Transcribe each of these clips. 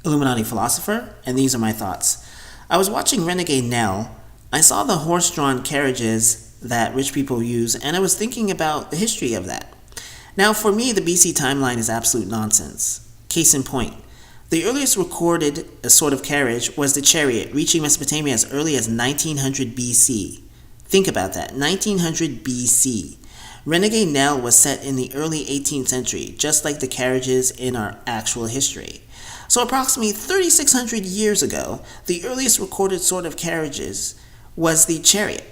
Illuminati philosopher, and these are my thoughts. I was watching Renegade Nell. I saw the horse-drawn carriages that rich people use, and I was thinking about the history of that. Now, for me, the BC timeline is absolute nonsense. Case in point, the earliest recorded sort of carriage was the chariot, reaching Mesopotamia as early as 1900 BC. Think about that, 1900 BC. Renegade Nell was set in the early 18th century, just like the carriages in our actual history. So approximately 3,600 years ago, the earliest recorded sort of carriages was the chariot,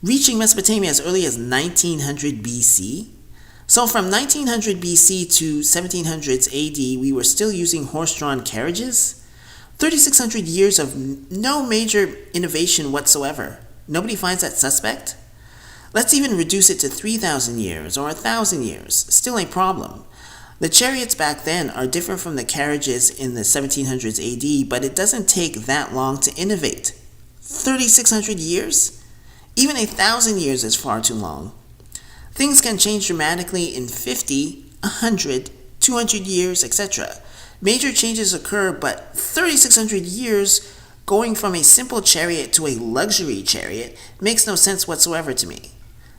reaching Mesopotamia as early as 1900 BC. So from 1900 BC to 1700s AD, we were still using horse-drawn carriages? 3,600 years of no major innovation whatsoever. Nobody finds that suspect? Let's even reduce it to 3,000 years or 1,000 years. Still a problem. The chariots back then are different from the carriages in the 1700s AD, but it doesn't take that long to innovate. 3,600 years? Even 1,000 years is far too long. Things can change dramatically in 50, 100, 200 years, etc. Major changes occur, but 3,600 years going from a simple chariot to a luxury chariot makes no sense whatsoever to me.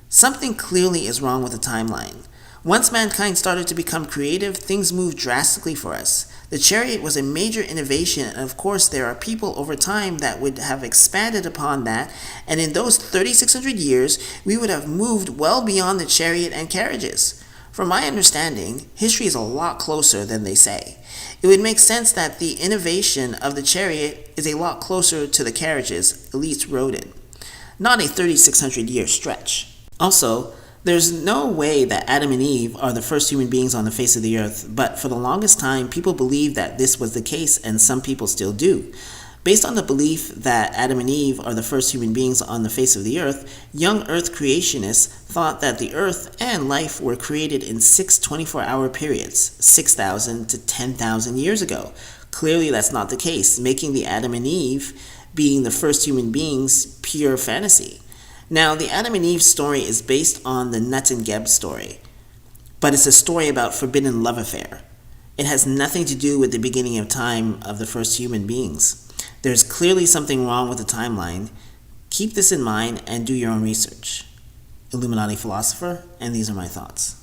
Something clearly is wrong with the timeline. Once mankind started to become creative, things moved drastically for us. The chariot was a major innovation, and of course there are people over time that would have expanded upon that, and in those 3,600 years, we would have moved well beyond the chariot and carriages. From my understanding, history is a lot closer than they say. It would make sense that the innovation of the chariot is a lot closer to the carriages elites rode in, not a 3,600-year stretch. Also, there's no way that Adam and Eve are the first human beings on the face of the earth, but for the longest time, people believed that this was the case, and some people still do. Based on the belief that Adam and Eve are the first human beings on the face of the earth, young earth creationists thought that the earth and life were created in 6 24-hour periods, 6,000 to 10,000 years ago. Clearly, that's not the case, making the Adam and Eve being the first human beings pure fantasy. Now, the Adam and Eve story is based on the Nut and Geb story, but it's a story about forbidden love affair. It has nothing to do with the beginning of time of the first human beings. There's clearly something wrong with the timeline. Keep this in mind and do your own research. Illuminati philosopher, and these are my thoughts.